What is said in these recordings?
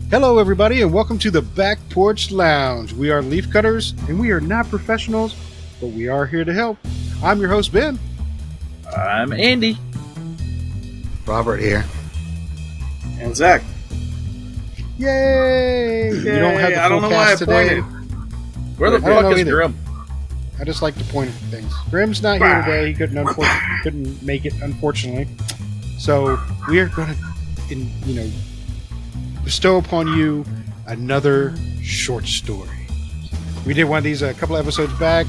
Hello, everybody, and welcome to the Back Porch Lounge. We are leaf cutters, and we are not professionals, but we are here to help. I'm your host, Ben. I'm Andy. Robert here. And Zach. Yay! You don't have the I don't full know why I cast today. pointed. Where the I don't fuck know is either. Grim? I just like to point at things. Grim's not here today. He couldn't make it, unfortunately. So we are going to, bestow upon you another short story. We did one of these a couple episodes back.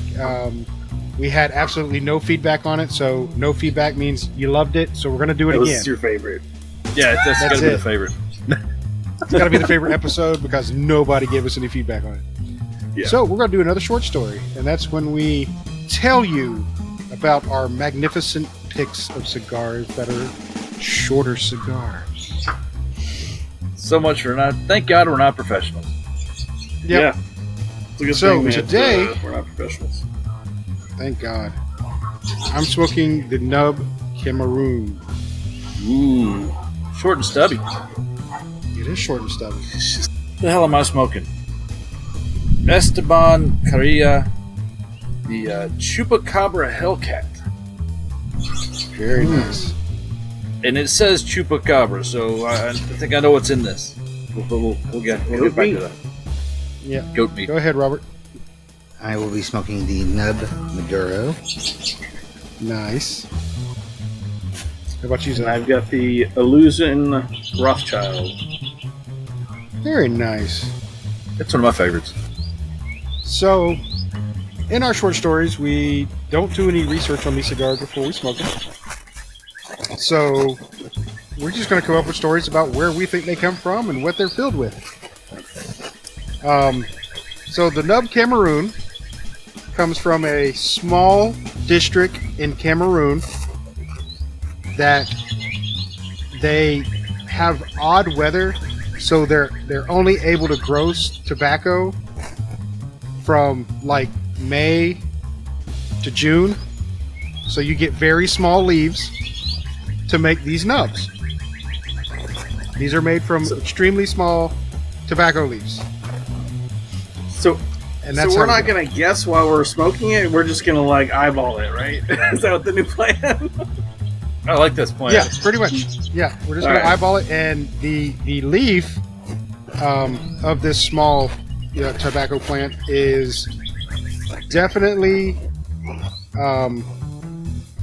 We had absolutely no feedback on it, so no feedback means you loved it. So we're going to do it again. This is your favorite. Yeah, that's got to be the favorite. It's got to be the favorite episode because nobody gave us any feedback on it. Yeah. So we're going to do another short story, and that's when we tell you about our magnificent picks of cigars that are shorter cigars. So much for not. Thank God we're not professionals. Yep. Yeah. It's a good So, thing that, today- we're not professionals. Thank God. I'm smoking the NUB Cameroon. Ooh, short and stubby. It is short and stubby. What the hell am I smoking? Esteban Carrilla, the Chupacabra Hellcat, Very nice. and it says Chupacabra, so I think I know what's in this. We'll get back to that. Yeah. Goat meat. Go ahead, Robert. I will be smoking the NUB Maduro. Nice. How about you, And Zach? I've got the Illusion Rothschild. Very nice. That's one of my favorites. So, in our short stories, we don't do any research on these cigars before we smoke them. So, we're just going to come up with stories about where we think they come from and what they're filled with. So, the NUB Cameroon comes from a small district in Cameroon that they have odd weather, so they're only able to grow tobacco from like May to June, so you get very small leaves to make these nubs. These are made from extremely small tobacco leaves, So, and that's so we're how not going to guess while we're smoking it. We're just going to like eyeball it, right? Is that what the new plan? I like this plan. Yeah, pretty much. Yeah, we're just going to eyeball it, and the leaf of this small tobacco plant is definitely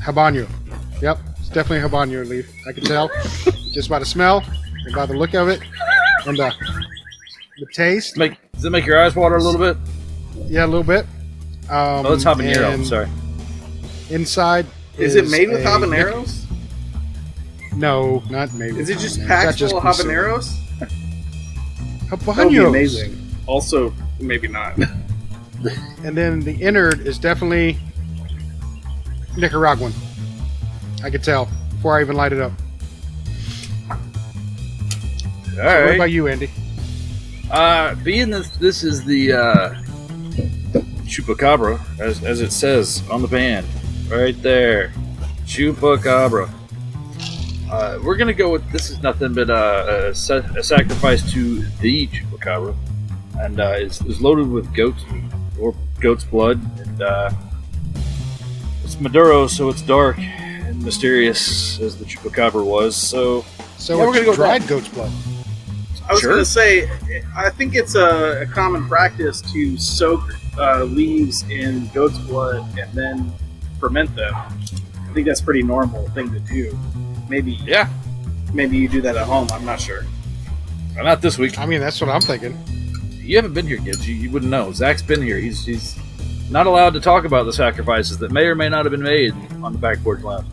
habanero. Yep, it's definitely a habanero leaf. I can tell just by the smell and by the look of it and the taste. Does it make your eyes water a little bit? Yeah, a little bit. Oh, it's habanero. I'm and sorry. Inside Is it made with a- habaneros? No, not made with Is it just habaneros. packed That's full of just habaneros? habaneros. That would be amazing. Also, maybe not. And then the innard is definitely Nicaraguan. I could tell before I even light it up. All What right. about you, Andy? Being this is the Chupacabra, as it says on the band, right there, Chupacabra. We're gonna go with this is nothing but a sacrifice to the Chupacabra, and is loaded with goat's meat or goat's blood, and it's Maduro, so it's dark and mysterious as the Chupacabra was. So So Yeah, we're it's gonna go with dried goat's blood. I was Sure. going to say, I think it's a common practice to soak leaves in goat's blood and then ferment them. I think that's a pretty normal thing to do. Maybe you do that at home. I'm not sure. not this week. I mean, that's what I'm thinking. You haven't been here, kids. You wouldn't know. Zach's been here. He's not allowed to talk about the sacrifices that may or may not have been made on the back porch lounge.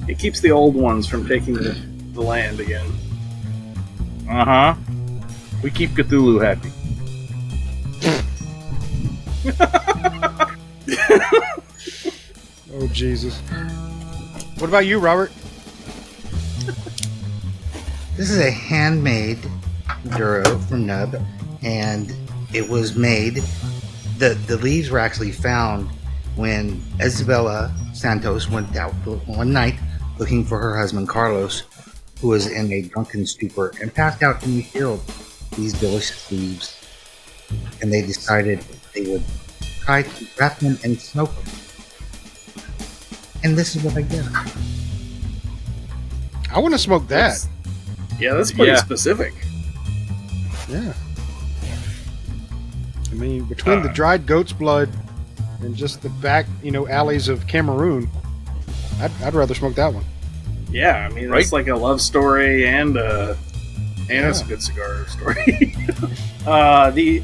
It keeps the old ones from taking the land again. Uh-huh. We keep Cthulhu happy. Oh, Jesus. What about you, Robert? This is a handmade Maduro from NUB, and it was made. The leaves were actually found when Isabella Santos went out one night looking for her husband Carlos, who was in a drunken stupor and passed out in the field these delicious leaves, and they decided they would try to wrap them and smoke them. And this is what I get. I want to smoke that. That's pretty Yeah. specific. Yeah. I mean, between the dried goat's blood and just the back, alleys of Cameroon, I'd rather smoke that one. Yeah, I mean, it's like a love story and it's a good cigar story. The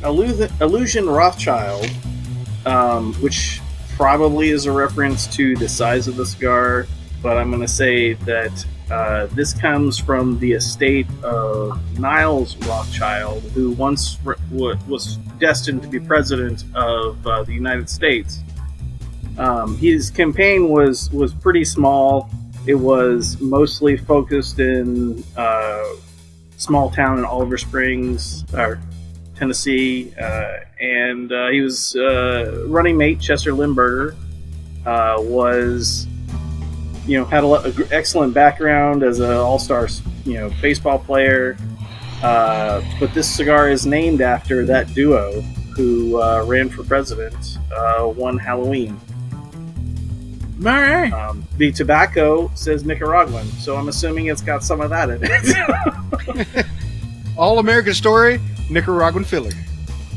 Illusion Rothschild, which probably is a reference to the size of the cigar, but I'm going to say that this comes from the estate of Niles Rothschild, who once was destined to be president of the United States. His campaign was pretty small. It was mostly focused in small town in Oliver Springs, or Tennessee, and he was running mate Chester Limburger was, had an excellent background as an all-star, baseball player. But this cigar is named after that duo who ran for president one Halloween. All right. The tobacco says Nicaraguan, so I'm assuming it's got some of that in it. All American story, Nicaraguan filling.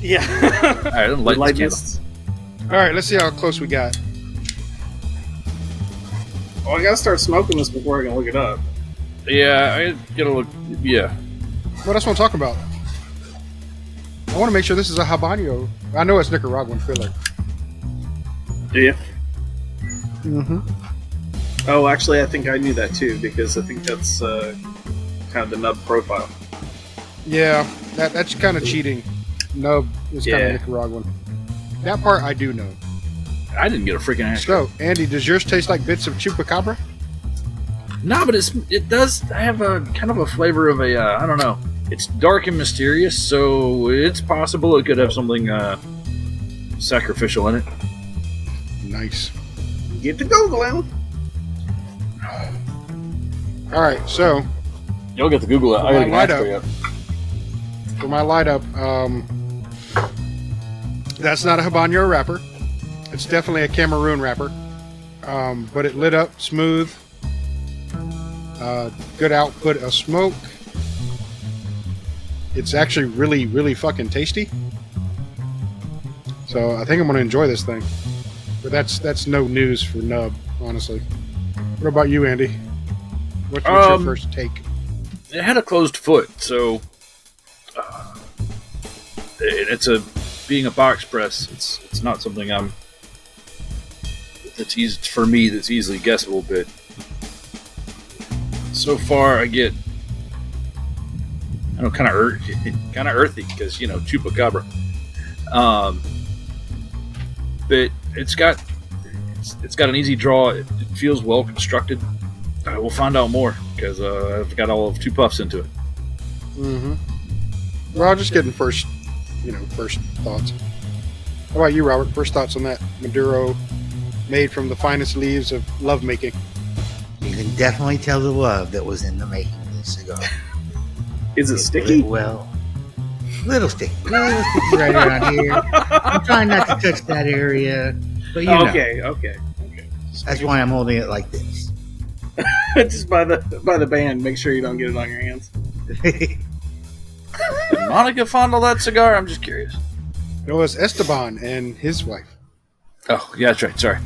Yeah. I didn't like this Lightness. All right, let's see how close we got. Oh, I gotta start smoking this before I can look it up. Yeah, I gotta look. Yeah. Well, that's what I'm talking about. I want to make sure this is a habanero. I know it's Nicaraguan filler. Do you? Mm-hmm. Oh, actually, I think I knew that too, because I think that's kind of the nub profile. Yeah, that's kind of cheating. Nub is kind of Nicaraguan. That part I do know. I didn't get a freaking answer. So, Andy, does yours taste like bits of Chupacabra? No, but it does have a kind of a flavor of a I don't know. It's dark and mysterious, so it's possible it could have something sacrificial in it. Nice. Get to Googling. All right, so You'll get to Google it. I gotta Light get up. for you. for my light up, that's not a habanero wrapper. It's definitely a Cameroon wrapper, but it lit up smooth. Good output of smoke. It's actually really, really fucking tasty. So I think I'm gonna enjoy this thing. But that's no news for Nub, honestly. What about you, Andy? What's your first take? It had a closed foot, so it's being a box press. It's not something that's easy for me. That's easily guessable. But so far, I get kind of earthy because Chupacabra. But it's got an easy draw. It feels well constructed. We'll find out more because I've got all of 2 puffs into it. Mm-hmm. Well, I'm just getting first thoughts. How about you, Robert? First thoughts on that Maduro, made from the finest leaves of lovemaking. You can definitely tell the love that was in the making of this cigar. Is it sticky? Well, little sticky right around here. I'm trying not to touch that area, but you know. Okay. That's why I'm holding it like this. Just by the band, make sure you don't get it on your hands. Did Monica fondle that cigar? I'm just curious. It was Esteban and his wife. Oh, yeah, that's right. Sorry.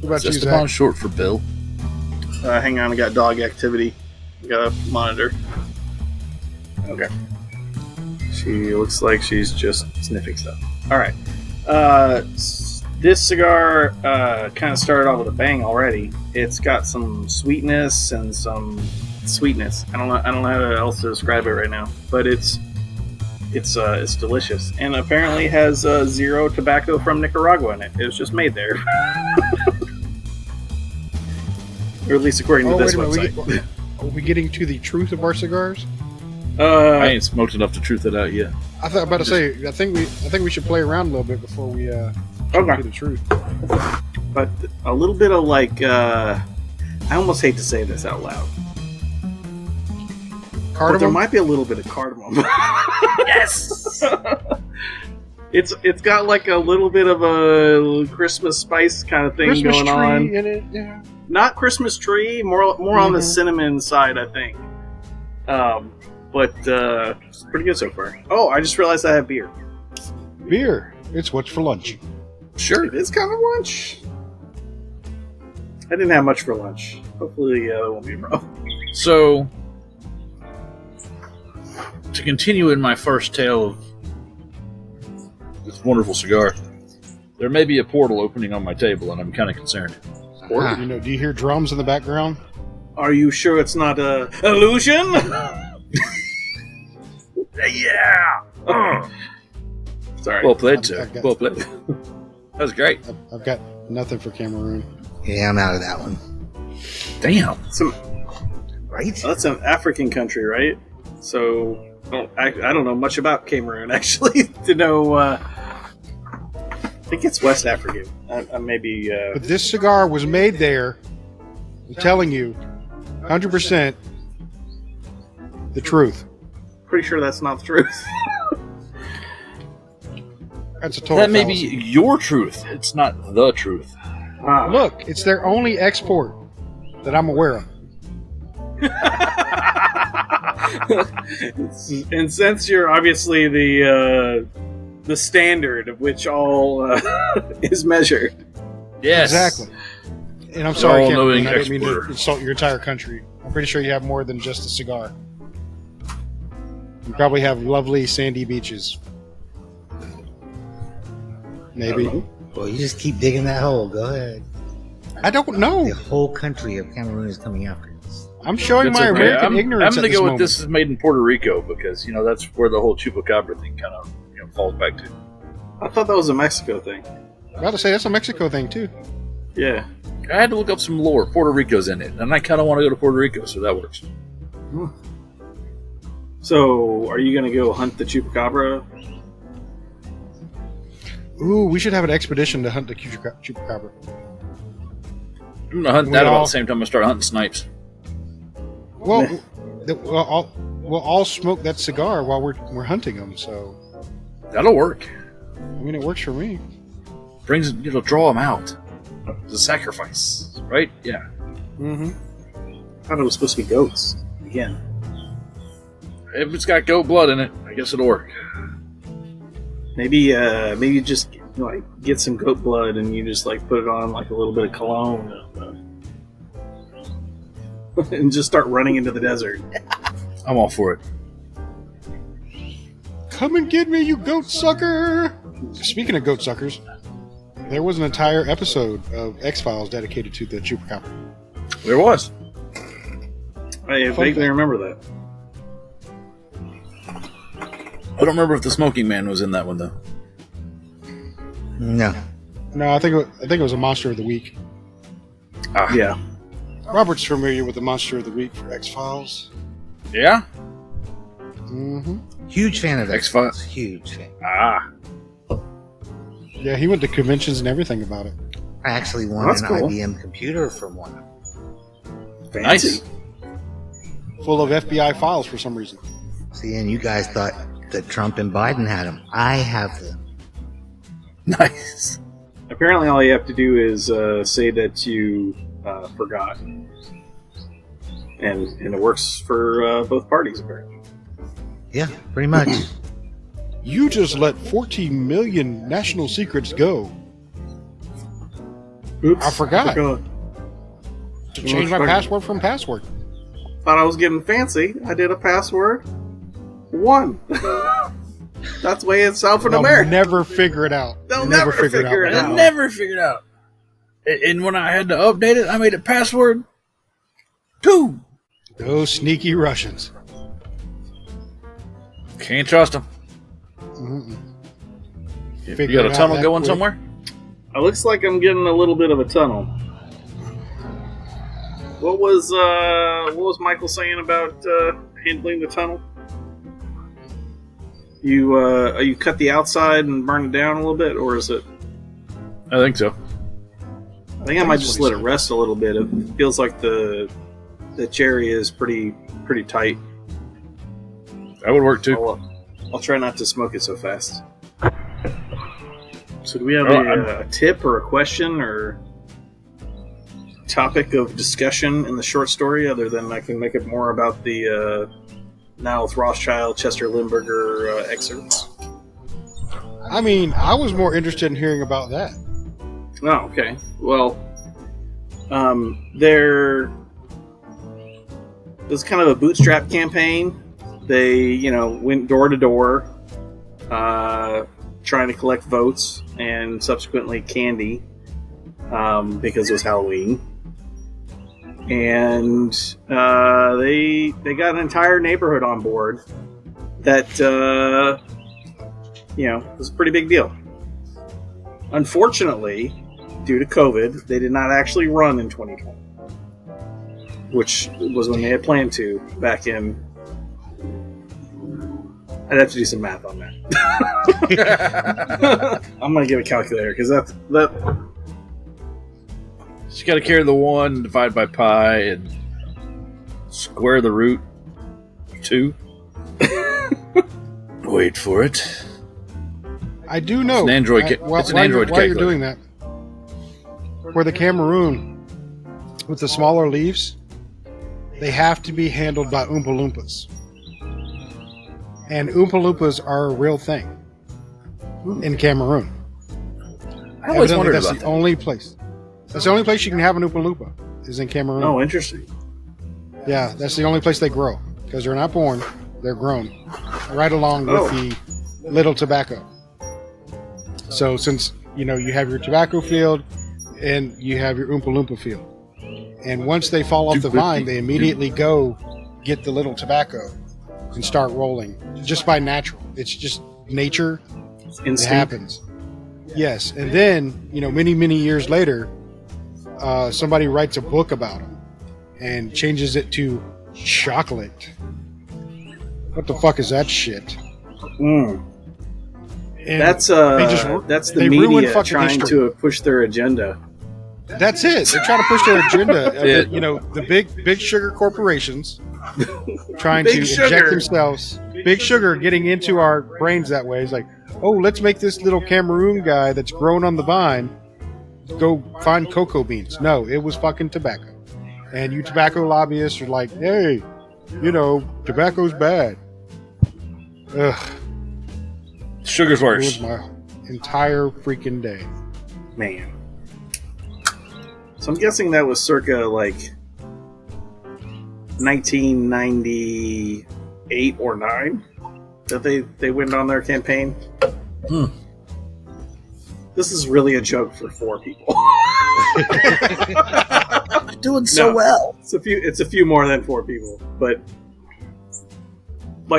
What about you, Esteban Zach? short for Bill. Hang on, I got dog activity. I got a monitor. Okay. She looks like she's just sniffing stuff. All right. This cigar kind of started off with a bang already. It's got some sweetness and some sweetness. I don't know how else to describe it right now, but it's delicious, and apparently has zero tobacco from Nicaragua in it. It was just made there, or at least according to this website. Are we getting to the truth of our cigars? I ain't smoked enough to truth it out yet. I thought about to say. I think we should play around a little bit before we Okay. get the truth. But a little bit of I almost hate to say this out loud. But there Cardamom? might be a little bit of cardamom. Yes. It's got like a little bit of a Christmas spice kind of thing Christmas going tree on. in it, yeah. Not Christmas tree, more on the cinnamon side, I think. But it's pretty good so far. Oh, I just realized I have beer. Beer. It's what's for lunch. Sure. It is kind of lunch. I didn't have much for lunch. Hopefully, that won't be a problem. So, to continue in my first tale of this wonderful cigar, there may be a portal opening on my table, and I'm kind of concerned. Ah. You know, do you hear drums in the background? Are you sure it's not a illusion? Yeah. Sorry. Well played, I've sir. got- Well played. That was great. I've got nothing for Cameroon. Yeah, I'm out of that one. Damn. Right? That's an African country, right? So I don't know much about Cameroon actually to know. I think it's West African. I maybe. But this cigar was made there. I'm telling you, 100% the truth. Pretty sure that's not the truth. That's a total That may be fallacy. your truth. It's not the truth. Ah. Look, it's their only export that I'm aware of. And since you're obviously the standard of which all is measured, Yes. Exactly. And I'm sorry, All-knowing Cameroon, I didn't mean to exporter. insult your entire country. I'm pretty sure you have more than just a cigar. You probably have lovely sandy beaches. Maybe. Well, you just keep digging that hole. Go ahead. I don't know. The whole country of Cameroon is coming after us. I'm showing It's my okay. American I'm ignorance going to at this go with moment. this is made in Puerto Rico because, that's where the whole Chupacabra thing kind of falls back to. I thought that was a Mexico thing. I gotta say, that's a Mexico thing, too. Yeah. I had to look up some lore. Puerto Rico's in it, and I kind of want to go to Puerto Rico, so that works. So, are you going to go hunt the Chupacabra? Ooh, we should have an expedition to hunt the Chupacabra. I'm going to hunt We that about all- the same time I start hunting snipes. Well, we'll all smoke that cigar while we're hunting them, so... That'll work. I mean, it works for me. It'll draw them out. It's a sacrifice, right? Yeah. Mm-hmm. I thought it was supposed to be goats. Again. If it's got goat blood in it, I guess it'll work. Maybe you just get some goat blood and you just put it on like a little bit of cologne and just start running into the desert. I'm all for it. Come and get me, you goat sucker! Speaking of goat suckers, there was an entire episode of X-Files dedicated to the Chupacabra. There was. I vaguely remember that. I don't remember if the smoking man was in that one, though. No. No, I think it was a Monster of the Week. Yeah. Robert's familiar with the Monster of the Week for X-Files. Yeah? Mm-hmm. Huge fan of X-Files. Huge fan. Ah. Yeah, he went to conventions and everything about it. I actually won That's an cool. IBM computer from one. Fancy. Nice. Full of FBI files for some reason. See, and you guys thought that Trump and Biden had them. I have them. Nice. Apparently, all you have to do is say that you forgot, and it works for both parties. Apparently, Yeah, pretty much. You just let 14 million national secrets go. oops, I forgot. forgot. To change my password from password. Thought I was getting fancy. I did a password 1. That's the way it's They'll alphanumeric. never figure it out. They'll never figure it man. out. I never figured out. And when I had to update it, I made it password 2. Those sneaky Russians. Can't trust them. Mm-mm. You Figure got it a out tunnel that going quick. somewhere? It looks like I'm getting a little bit of a tunnel. What was Michael saying about handling the tunnel? You cut the outside and burn it down a little bit, or is it? I think so. I think I might just let it rest a little bit. It feels like the cherry is pretty tight. That would work too. I'll try not to smoke it so fast. So do we have a tip or a question or topic of discussion in the short story, other than I can make it more about the Nile Rothschild, Chester Limburger excerpts? I mean, I was more interested in hearing about that. Oh, okay. Well, there was kind of a bootstrap campaign. They, went door to door, trying to collect votes and subsequently candy, because it was Halloween. And they got an entire neighborhood on board that was a pretty big deal. Unfortunately, due to COVID, they did not actually run in 2020, which was when they had planned to back in. I'd have to do some math on that. I'm gonna get a calculator because that. You got to carry the 1, divide by pi, and square the root 2. Wait for it. I do know. It's an Android. While you're doing that, for the Cameroon, with the smaller leaves, they have to be handled by Oompa Loompas. And Oompa Loompas are a real thing in Cameroon. I always Evidently, wondered that's about the only place. That's the only place you can have an Oompa Loompa is in Cameroon. Oh, interesting. Yeah, that's the only place they grow because they're not born; they're grown, right along with the little tobacco. So since you have your tobacco field and you have your Oompa Loompa field, and once they fall off the vine, they immediately go get the little tobacco and start rolling just by natural. It's just nature. It happens. Yes, and then many years later, somebody writes a book about them and changes it to chocolate. What the fuck is that shit? That's the media trying to push their agenda. That's it. They're trying to push their agenda. The big sugar corporations trying to inject themselves. Big sugar getting into our brains that way. It's like, oh, let's make this little Cameroon guy that's grown on the vine go find cocoa beans. No, it was fucking tobacco. And you tobacco lobbyists are like, hey, tobacco's bad. Ugh. Sugar's It worse. was my entire freaking day. Man. So I'm guessing that was circa 1998 or 9 that they went on their campaign. This is really a joke for 4 people. You're doing so well. It's a few more than 4 people, but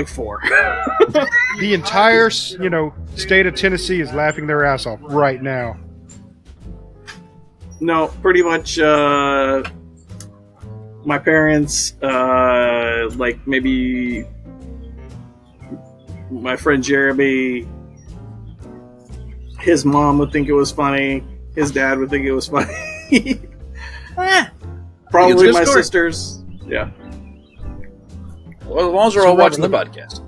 4. The entire, state of Tennessee is laughing their ass off right now. No, pretty much. My parents, maybe my friend Jeremy, his mom would think it was funny. His dad would think it was funny. Probably my sisters. Yeah. Well, as long as they're all watching the podcast.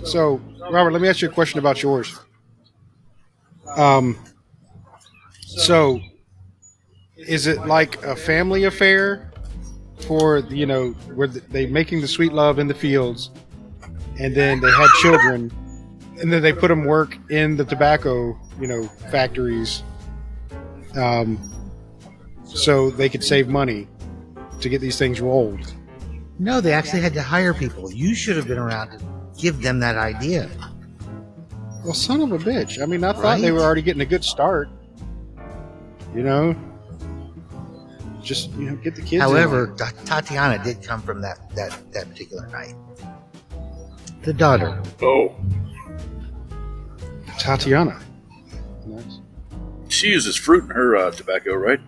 So, Robert, let me ask you a question about yours. So, is it like a family affair for, where they making the sweet love in the fields, and then they had children, and then they put them work in the tobacco, factories, so they could save money to get these things rolled? No, they actually had to hire people. You should have been around to give them that idea. Well, son of a bitch. I mean, I thought they were already getting a good start. Just, get the kids. However, Tatiana did come from that particular night. The daughter. Oh. Tatiana. Nice. She uses fruit in her tobacco, right?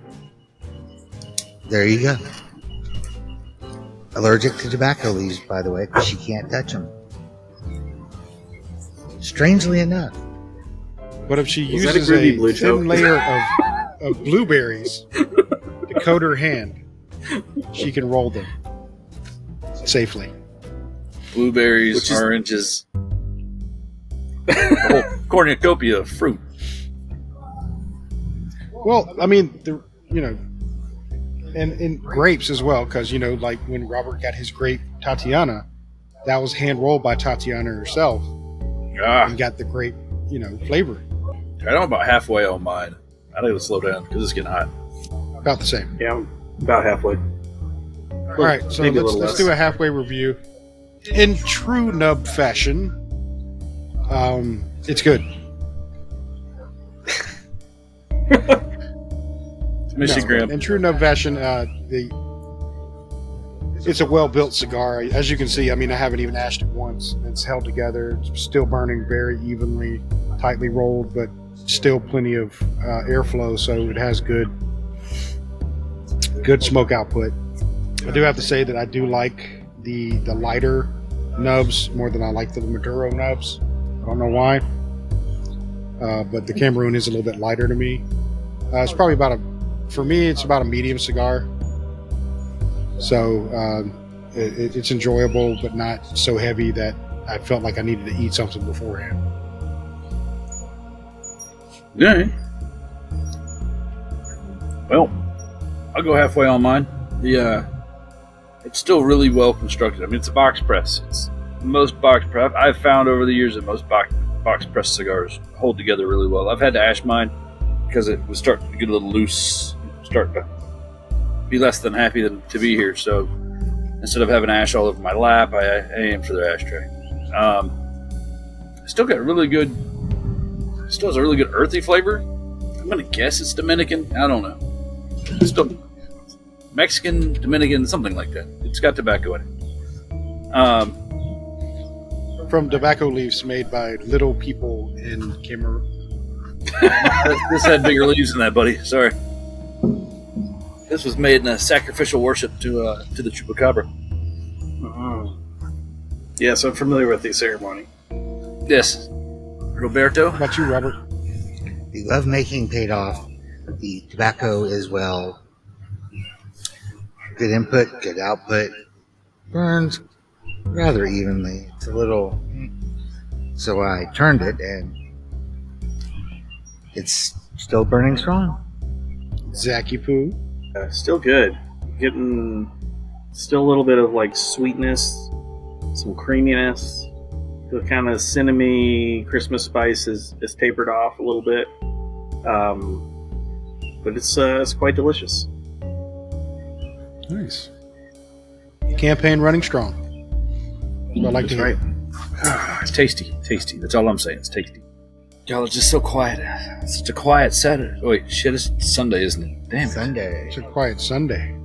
There you go. Allergic to tobacco leaves, by the way, because she can't touch them. Strangely enough. But if she Was that a uses Groovy a Blue thin joke? layer of blueberries to coat her hand, she can roll them safely. blueberries, Which is- oranges, a whole cornucopia of fruit. Well, I mean, and grapes as well, because like when Robert got his grape Tatiana, that was hand rolled by Tatiana herself Ah, and got the grape, flavor. I'm about halfway on mine. I gotta slow down because it's getting hot. About the same. Yeah, I'm about halfway. All right, so Maybe a let's little less. do a halfway review. In true nub fashion, it's good. Miss you, No, Graham. in true nub fashion, it's a well-built cigar. As you can see, I mean, I haven't even ashed it once. It's held together. It's still burning very evenly, tightly rolled, but still plenty of airflow, so it has good smoke output. I do have to say that I do like the lighter nubs more than I like the Maduro nubs. I don't know why, but the Cameroon is a little bit lighter to me. It's probably for me, it's about a medium cigar. So it's enjoyable, but not so heavy that I felt like I needed to eat something beforehand. Yeah. Well, I'll go halfway on mine. It's still really well constructed. I mean, it's a box press. It's most box press I've found over the years that most box press cigars hold together really well. I've had to ash mine because it was starting to get a little loose, starting to be less than happy to be here. So instead of having ash all over my lap, I aim for the ashtray. Still got really good. Still has a really good earthy flavor. I'm gonna guess it's Dominican. I don't know. It's still Mexican, Dominican, something like that. It's got tobacco in it. From tobacco leaves made by little people in Cameroon. This had bigger leaves than that, buddy. Sorry. This was made in a sacrificial worship to the Chupacabra. Yes, I'm familiar with the ceremony. Yes. Roberto? How about you, Robert? The lovemaking paid off. The tobacco is well. Good input, good output. Burns rather evenly. It's a little. So I turned it, and it's still burning strong. Zacky Poo. Still good. Getting still a little bit of like sweetness, some creaminess. The kind of cinnamon Christmas spice is tapered off a little bit, but it's quite delicious. Nice. Campaign running strong. That's what I like to hear. It's tasty. Tasty. That's all I'm saying. It's tasty. Y'all are just so quiet. It's such a quiet Saturday. Oh, wait, shit, it's Sunday, isn't it? Damn it. Sunday. It's a quiet Sunday.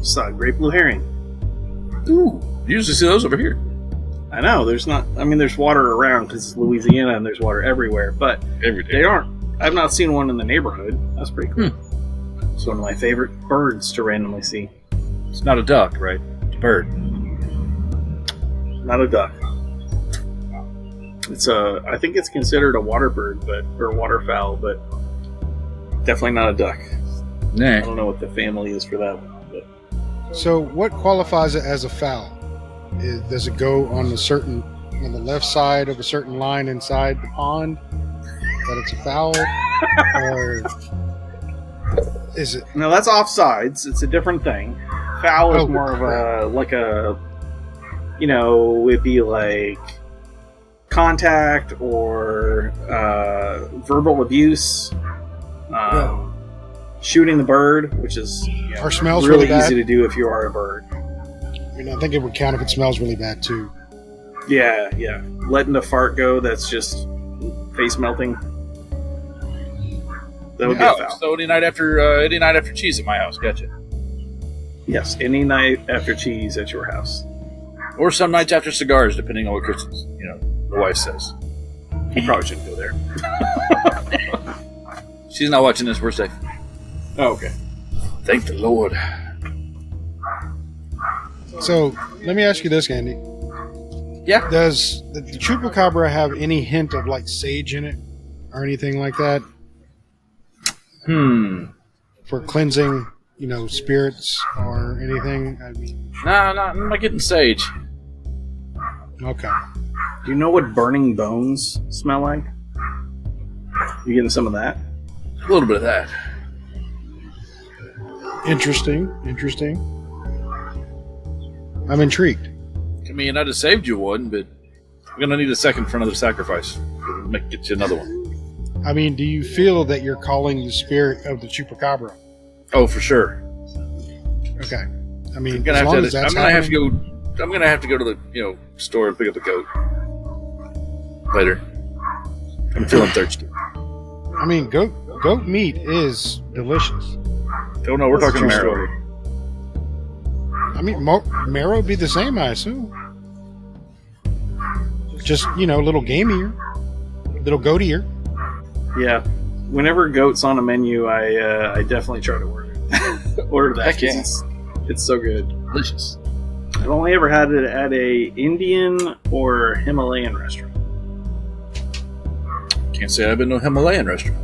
Saw a great blue herring. Ooh, you usually see those over here. I know there's not. I mean, there's water around because it's Louisiana and there's water everywhere, but Every day. they aren't. I've not seen one in the neighborhood. That's pretty cool. It's one of my favorite birds to randomly see. It's not a duck, right? It's a bird. Not a duck. It's I think it's considered a water bird, or waterfowl, but definitely not a duck. I Nah. don't know what the family is for that one. But So, what qualifies it as a foul? Does it go on the left side of a certain line inside the pond that it's a foul, or is it? no, that's offsides. It's a different thing. Foul is Oh, more of it'd be like contact or verbal abuse, shooting the bird, which is Or smells really really bad? easy to do if you are a bird. I mean, I think it would count if it smells really bad too. Yeah. Letting the fart go, that's just face melting. That would be a Oh, foul. so any night after cheese at my house. Gotcha. Yes, any night after cheese at your house. Or some nights after cigars, depending on what Christmas, the wife says. You probably shouldn't go there. She's not watching this. We're safe. Oh, okay. Thank the Lord. So, let me ask you this, Andy. Yeah. Does the Chupacabra have any hint of like sage in it or anything like that for cleansing, spirits or anything? I mean, Nah, I'm not getting sage. Okay. Do you know what burning bones smell like? You getting some of that? A little bit of that. Interesting. I'm intrigued. I mean, I just saved you one, but I'm gonna need a second for another sacrifice. Get you another one. I mean, do you feel that you're calling the spirit of the Chupacabra? Oh, for sure. Okay. I mean, I'm gonna as long have as to. that's I'm gonna have to happening- go. I'm gonna have to go to the store and pick up a goat later. I'm feeling thirsty. I mean, goat meat is delicious. Oh no, we're That's a talking true marrow. story. I mean, marrow would be the same, I assume. Just, a little gamier. Little goatier. Yeah. Whenever goat's on a menu, I definitely try to order that. Heck yeah. 'cause it's so good. Delicious. I've only ever had it at a Indian or Himalayan restaurant. Can't say I've been to a Himalayan restaurant.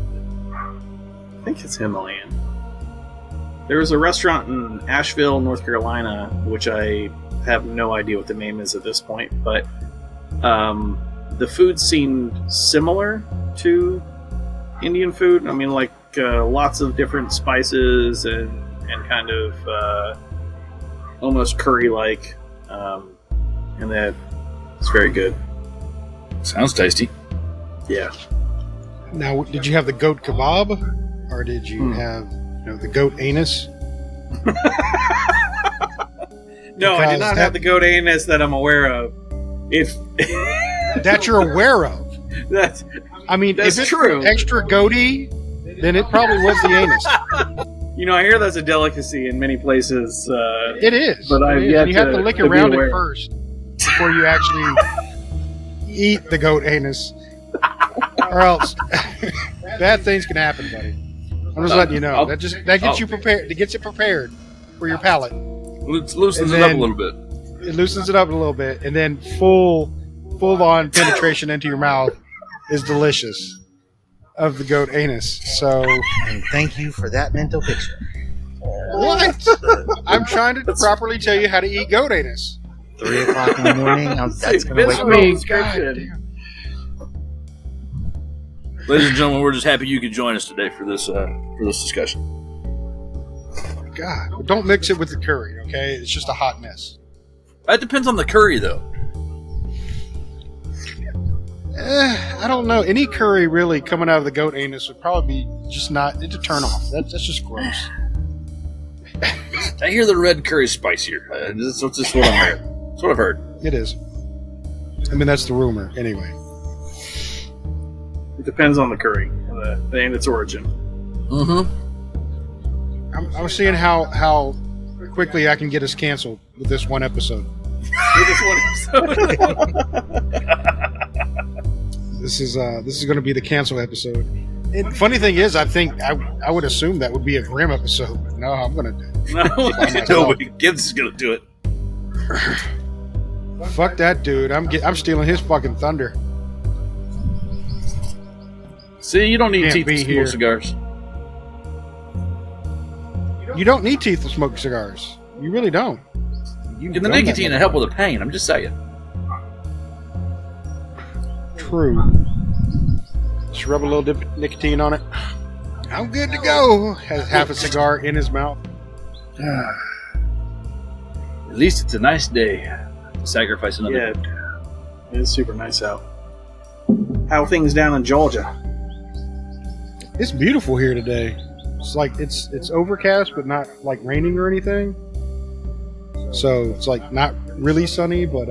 I think it's Himalayan. There was a restaurant in Asheville, North Carolina, which I have no idea what the name is at this point, but the food seemed similar to Indian food. I mean, like lots of different spices and kind of almost curry-like, and that it's very good. Sounds tasty. Yeah. Now, did you have the goat kebab? Or did you have, the goat anus? No, I did Because not have the goat anus that I'm aware of. If That you're aware of. that's I mean, That's if it's true. extra goaty, then it probably was the anus. I hear that's a delicacy in many places. It is. But I've It is. yet And you have to- to lick to be around it aware. first before you actually eat the goat anus. Or else bad things can happen, buddy. I'm just letting you know. That gets you prepared. It gets it prepared for your palate. Loosens And it up a then- little bit. It loosens it up a little bit, and then full on penetration into your mouth is delicious of the goat anus. So And thank you for that mental picture. what? I'm trying to properly tell you how to eat goat anus. 3 o'clock in the morning. That's going to wake Visceral me. description. Ladies and gentlemen, we're just happy you could join us today for this discussion. God, don't mix it with the curry, okay? It's just a hot mess. That depends on the curry, though. I don't know. Any curry really coming out of the goat anus would probably be just not. It's a turn off. That's just gross. I hear the red curry's spicier. That's just what I'm hearing. That's what I've heard. It is. I mean, that's the rumor, anyway. It depends on the curry and its origin. Mm-hmm. I'm seeing how quickly I can get us canceled with this one episode. With this one episode. This is going to be the cancel episode. And funny thing is, I think I would assume that would be a grim episode, but no, I'm going to do it. Nobody Gibbs is gonna do it. Fuck that dude. I'm stealing his fucking thunder. See, you don't need Can't teeth be to smoke here. cigars. You don't need teeth to smoke cigars. You really don't. You've And the done that nicotine to help with the pain. I'm just saying. True. Just rub a little dip of nicotine on it. I'm good to go. Has half a cigar in his mouth. At least it's a nice day to sacrifice another. Yeah, it is super nice out. How are things down in Georgia? It's beautiful here today. It's like it's overcast, but not like raining or anything. So it's like not really sunny, but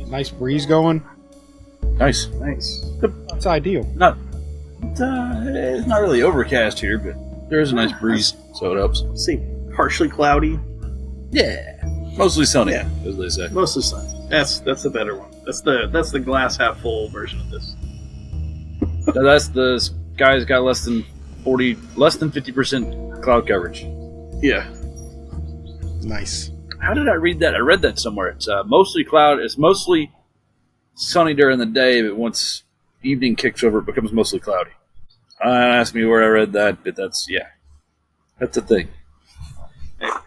nice breeze going. Nice. Nice. It's ideal. It's not really overcast here, but there is a nice breeze, so it helps. Let's see, partially cloudy, Yeah. Mostly sunny, Yeah. as they say. mostly sunny. That's the better one. That's the glass half full version of this. So that's the sky's got less than 50% cloud coverage. Yeah. Nice. How did I read that? I read that somewhere. It's mostly cloud. It's mostly sunny during the day, but once evening kicks over, it becomes mostly cloudy. Ask me where I read that, but that's a thing.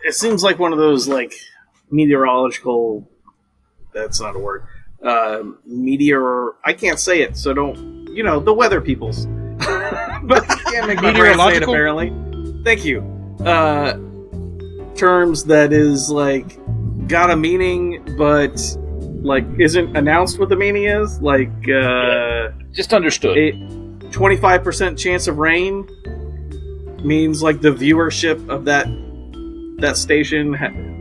It seems like one of those like meteorological. That's not a word. meteor. I can't say it, so don't. The weather peoples. But I can't make my brain say it, apparently. Thank you. Terms that is like got a meaning, but like isn't announced what the meaning is. Like just understood. A 25% chance of rain means like the viewership of that station.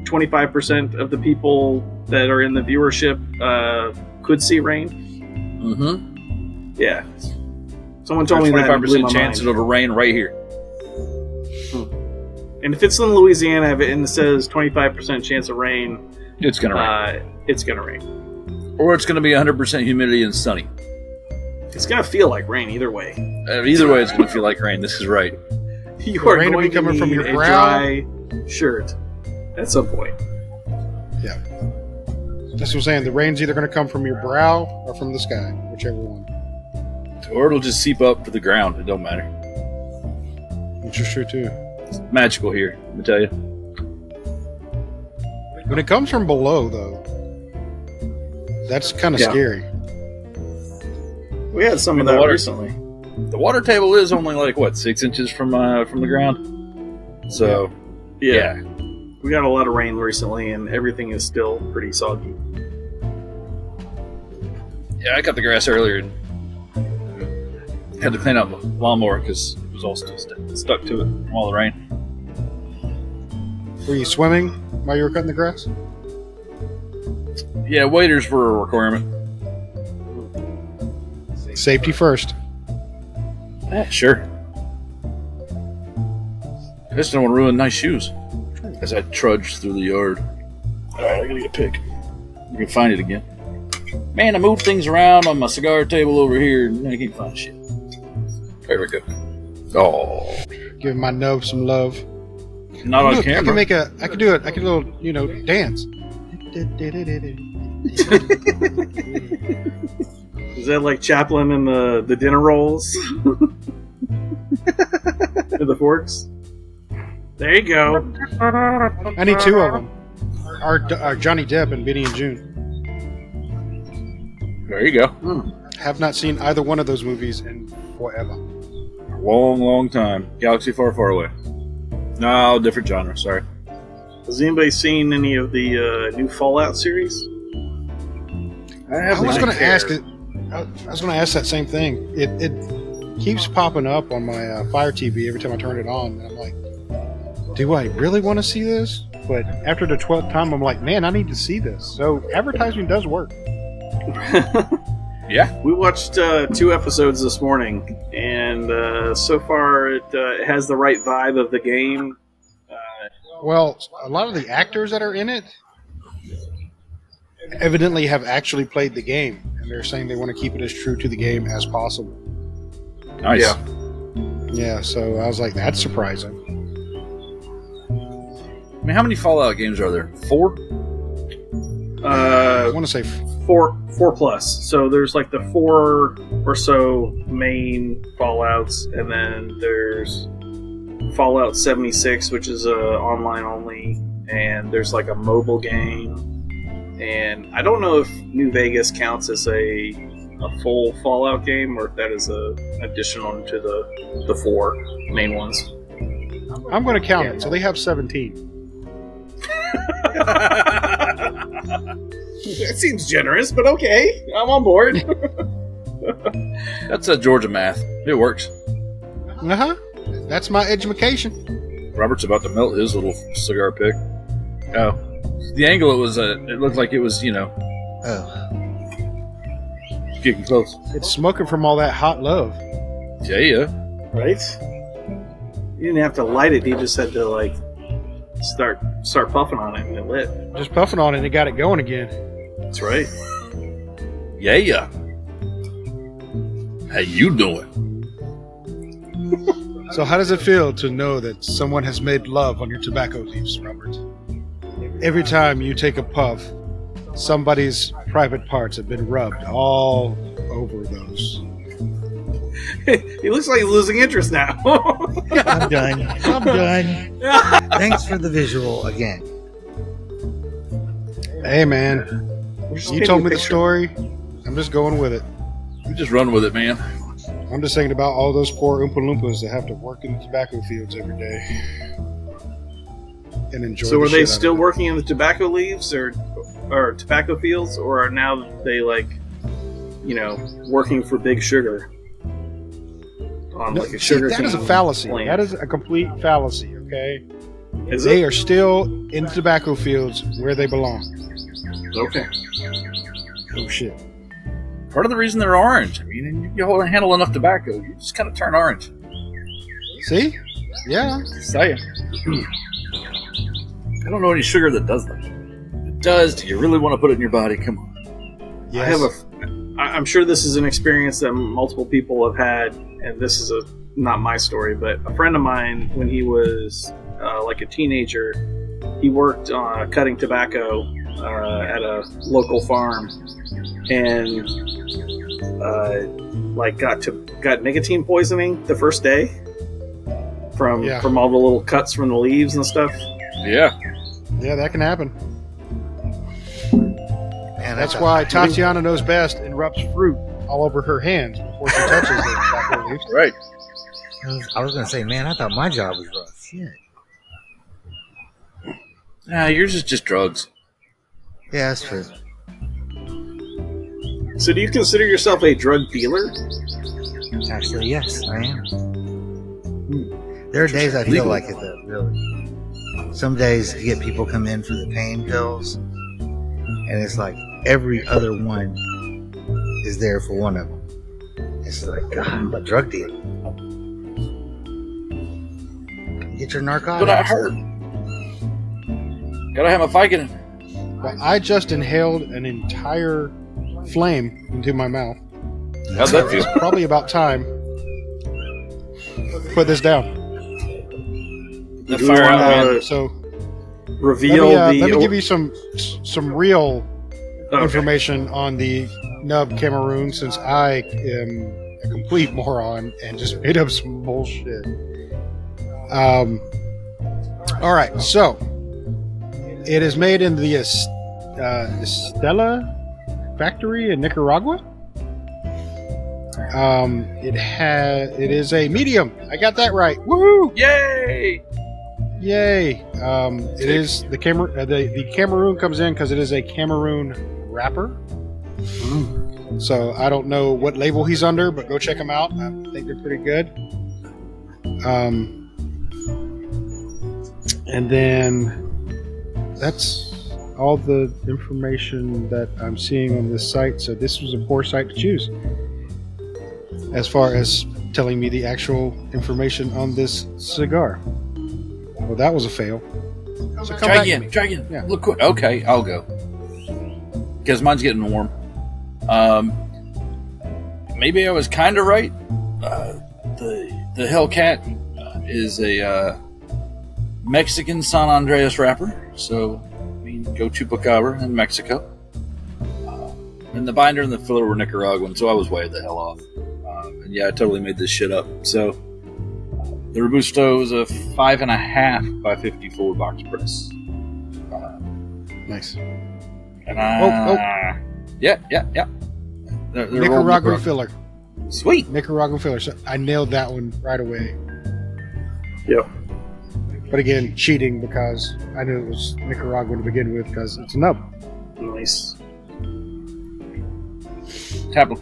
25% of the people that are in the viewership could see rain. Mm-hmm. Yeah. Someone told me that. 25% chance it'll rain right here. And if it's in Louisiana and it says 25% chance of rain, it's gonna rain. It's gonna rain. Or it's gonna be 100% humidity and sunny. It's gonna feel like rain either way. Either way, it's gonna feel like rain. This is right. You are rain will be going to coming need from your a brow. dry shirt at some point. Yeah. That's what I'm saying. The rain's either going to come from your brow or from the sky, whichever one. Or it'll just seep up to the ground. It don't matter. Which is true too. It's magical here, let me tell you. When it comes from below, though, that's kind of scary. We had some of the that water recently. The water table is only like 6 inches from the ground. So yeah. We got a lot of rain recently, and everything is still pretty soggy. Yeah, I cut the grass earlier and had to clean up the lawnmower because it was all still stuck to it from all the rain. Were you swimming while you were cutting the grass? Yeah, waders were a requirement. Safety first. Sure. I just don't want to ruin nice shoes as I trudge through the yard. Alright, I gotta get a pick. You can find it again. Man, I moved things around on my cigar table over here and I can't find shit. There we go. Oh. Giving my nub some love. Not on Look, camera. I could do a little, dance. Is that like Chaplin and the dinner rolls? And the forks? There you go. I need two of them. Our Johnny Depp and Benny and June. There you go. Have not seen either one of those movies in forever. Long, long time. Galaxy far, far away. No, different genre. Sorry. Has anybody seen any of the new Fallout series? I was going to ask it. I was going to ask that same thing. It keeps popping up on my Fire TV every time I turn it on, and I'm like, do I really want to see this? But after the 12th time, I'm like, man, I need to see this. So advertising does work. Yeah. We watched 2 episodes this morning, and so far it has the right vibe of the game. Well, a lot of the actors that are in it evidently have actually played the game, and they're saying they want to keep it as true to the game as possible. Nice. Yeah, so I was like, that's surprising. I mean, how many Fallout games are there? 4? I want to say 4 plus. So there's like the 4 or so main Fallouts, and then there's Fallout 76, which is online only, and there's like a mobile game, and I don't know if New Vegas counts as a full Fallout game or if that is a additional to the 4 main ones. I'm going to count it. So they have 17. That seems generous, but okay, I'm on board. That's a Georgia math. It works. Uh-huh. That's my education. Robert's about to melt his little cigar pick. Oh. The angle it looked like it was, Oh. getting close. It's smoking from all that hot love. Yeah. Right? You didn't have to light it, he just had to like start puffing on it and it lit. Just puffing on it and it got it going again. That's right. Yeah. How you doing? So how does it feel to know that someone has made love on your tobacco leaves, Robert? Every time you take a puff, somebody's private parts have been rubbed all over those. He looks like he's losing interest now. I'm done. Thanks for the visual again. Hey, man. You told me the story. I'm just going with it. You just run with it, man. I'm just thinking about all those poor Oompa Loompas that have to work in the tobacco fields every day and enjoy. So the are they shit still out of working in the tobacco leaves or tobacco fields, or are now they working for Big Sugar on it? like a See, sugar that is a cane fallacy. plant? That is a complete fallacy. Okay, Is they it? are still in the tobacco fields where they belong. Okay. Oh shit. Part of the reason they're orange. I mean, you handle enough tobacco, you just kind of turn orange. See? Yeah. Just saying. I don't know any sugar that does that. It does. Do you really want to put it in your body? Come on. Yes. I'm sure this is an experience that multiple people have had, and this is not my story, but a friend of mine, when he was like a teenager, he worked cutting tobacco at a local farm, and got nicotine poisoning the first day from all the little cuts from the leaves and stuff. Yeah. Yeah, that can happen. Man, That's why Tatiana knows best and rubs fruit all over her hands before she touches the tobacco leaves. Right. I was going to say, man, I thought my job was rough. Shit. Nah, yours is just drugs. Yeah, that's true. So do you consider yourself a drug dealer? Actually, yes, I am. There are days I feel like it, though, really. Some days you get people come in for the pain pills, and it's like every other one is there for one of them. It's like, God, I'm a drug dealer. Get your narcotics. But I hurt. Gotta have my Vicodin. Well, I just inhaled an entire flame into my mouth. How'd that feel? It's probably about time. Put this down. The Do we fire wanna- out, man. So Reveal let the. me give you some real Okay. information on the NUB Cameroon, since I am a complete moron and just made up some bullshit. All right, so it is made in the Estella factory in Nicaragua. It is a medium. I got that right. Woo! Yay! Yay! It is the Cameroon comes in because it is a Cameroon wrapper. So I don't know what label he's under, but go check them out. I think they're pretty good. And then that's all the information that I'm seeing on this site. So this was a poor site to choose, as far as telling me the actual information on this cigar. Well, that was a fail. So come Try back to again. me. Try again. Yeah. Look quick. Okay, I'll go. Because mine's getting warm. Maybe I was kind of right. The Hellcat is a Mexican San Andreas wrapper. So, I mean, go Chupacabra in Mexico. And the binder and the filler were Nicaraguan, so I was way the hell off. And yeah, I totally made this shit up. So, the Robusto is a 5.5 by 54 box press. Nice. And yeah. They're Nicaraguan filler. Sweet. Nicaraguan filler. So I nailed that one right away. Yep. But again, cheating because I knew it was Nicaraguan to begin with because it's a nub. Nice. Tabla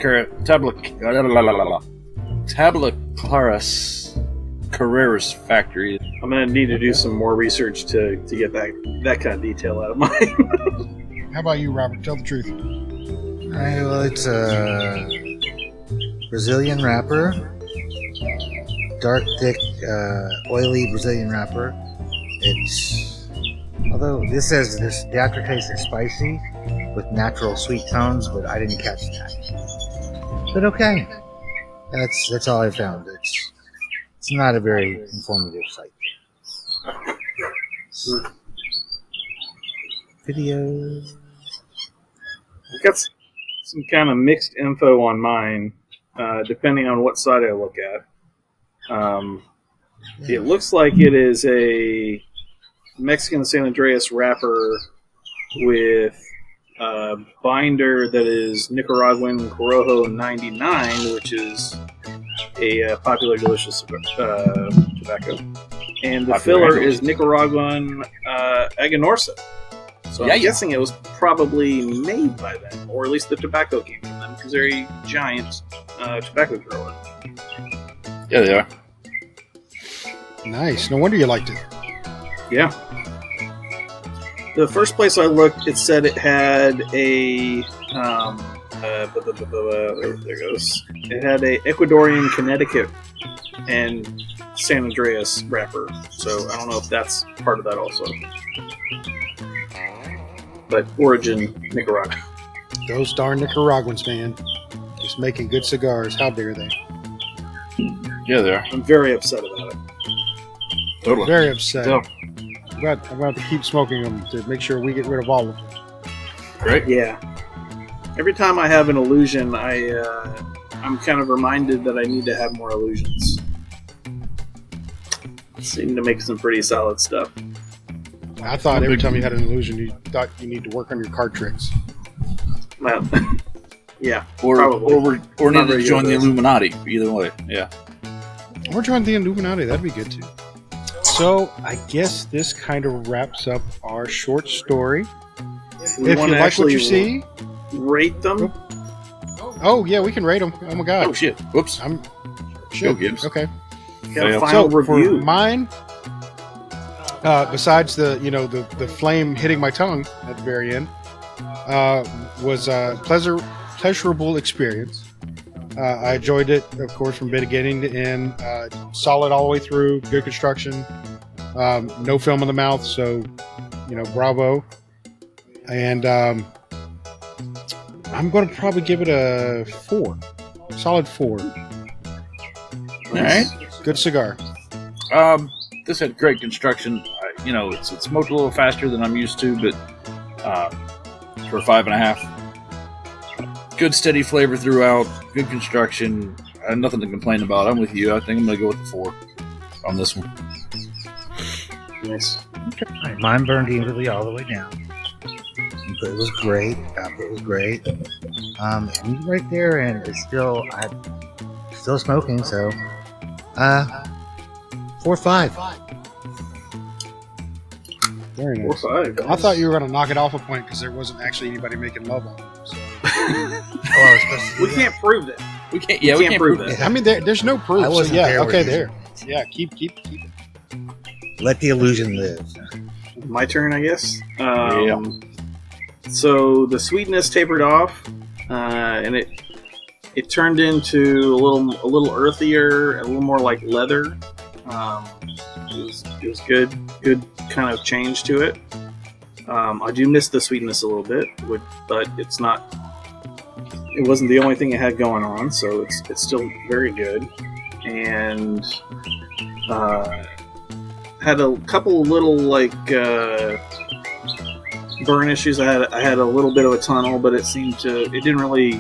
Claras Carreras factory. I'm gonna need to do some more research to get that kind of detail out of mine. How about you, Robert? Tell the truth. Alright, well, it's a Brazilian wrapper. Dark, thick, oily Brazilian wrapper. It's, although this says the aftertaste is spicy with natural sweet tones, but I didn't catch that. But okay, that's all I found. It's not a very informative site. Video. I've got some kind of mixed info on mine, depending on what side I look at. It looks like it is a Mexican San Andreas wrapper with binder that is Nicaraguan Corojo 99, which is a popular, delicious tobacco. And the filler is Nicaraguan Aganorsa. So I'm guessing it was probably made by them, or at least the tobacco came from them, because they're a giant tobacco grower. Yeah, they are. Nice. No wonder you liked it. Yeah. The first place I looked, it said it had a there it goes. It had a Ecuadorian, Connecticut, and San Andreas wrapper. So I don't know if that's part of that also. But origin Nicaragua. Those darn Nicaraguans, man. Just making good cigars. How dare they? Yeah, they are. I'm very upset about it. Totally. Very upset. So, I'm going to have to keep smoking them to make sure we get rid of all of them. great. Yeah. Every time I have an illusion, I'm kind of reminded that I need to have more illusions. Seem to make some pretty solid stuff. I thought every time you had an illusion, you thought you need to work on your card tricks. Well, yeah. Or probably. or Not need to very join good the at this. Illuminati. Either way, yeah. Or join the Illuminati. That'd be good too. So I guess this kind of wraps up our short story. We If you wanna like what actually you see, rate them. oh yeah, we can rate them. Oh my god. Oh shit! Whoops. I'm Go, shit. Gibbs. Okay. Got a So, final So review. for mine, besides the the flame hitting my tongue at the very end, was a pleasurable experience. I enjoyed it, of course, from beginning to end. Solid all the way through. Good construction. No film in the mouth, so bravo. And I'm going to probably give it a 4. Solid 4. All right. Good cigar. This had great construction. It smoked a little faster than I'm used to, but for 5.5, good steady flavor throughout. Good construction. I have nothing to complain about. I'm with you. I think I'm gonna go with the 4 on this one. Nice. All right, mine burned evenly all the way down. But it was great. It was great. And right there, and it's still smoking. So, 4-5. Very nice. 4-5. I thought you were going to knock it off a point because there wasn't actually anybody making love on it. So. Oh, I was supposed to do We that. can't prove that. We can't. Yeah, we can't prove that. I mean, there's no proof. I So wasn't yeah, there okay, with you. there. Yeah, keep it. Let the illusion live. My turn, I guess. Yeah. So the sweetness tapered off, and it turned into a little earthier, a little more like leather. It was good kind of change to it. I do miss the sweetness a little bit, but it's not. It wasn't the only thing it had going on, so it's still very good, and had a couple little burn issues. I had a little bit of a tunnel, but it didn't really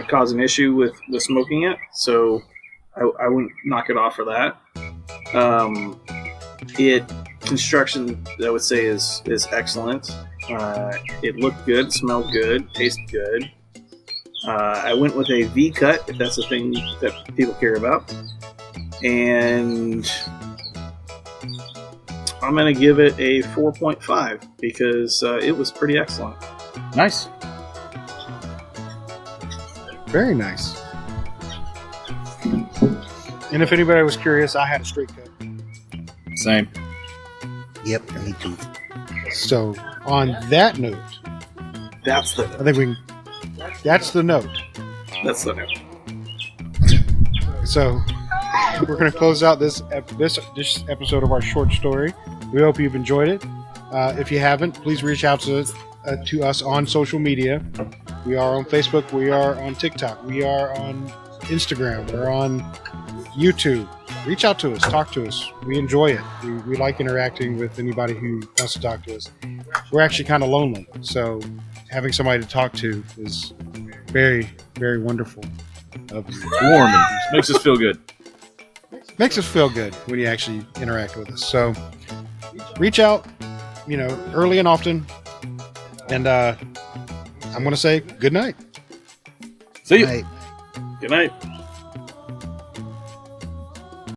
cause an issue with smoking it, so I wouldn't knock it off for that. Construction, I would say, is excellent. It looked good, smelled good, tasted good. I went with a V cut, if that's a thing that people care about, and I'm going to give it a 4.5 because it was pretty excellent. Nice. Very nice. And if anybody was curious, I had a straight cut. Same. Yep, me too. So on that note, That's the I think that's the note. note. So we're going to close out this episode of our short story. We hope you've enjoyed it. If you haven't, please reach out to us on social media. We are on Facebook. We are on TikTok. We are on Instagram. We're on YouTube. Reach out to us. Talk to us. We enjoy it. We like interacting with anybody who wants to talk to us. We're actually kind of lonely, so having somebody to talk to is very, very wonderful. Warm and makes us feel good. Makes us feel good when you actually interact with us. So reach out, early and often. And I'm going to say good night. See you. Right. Good night.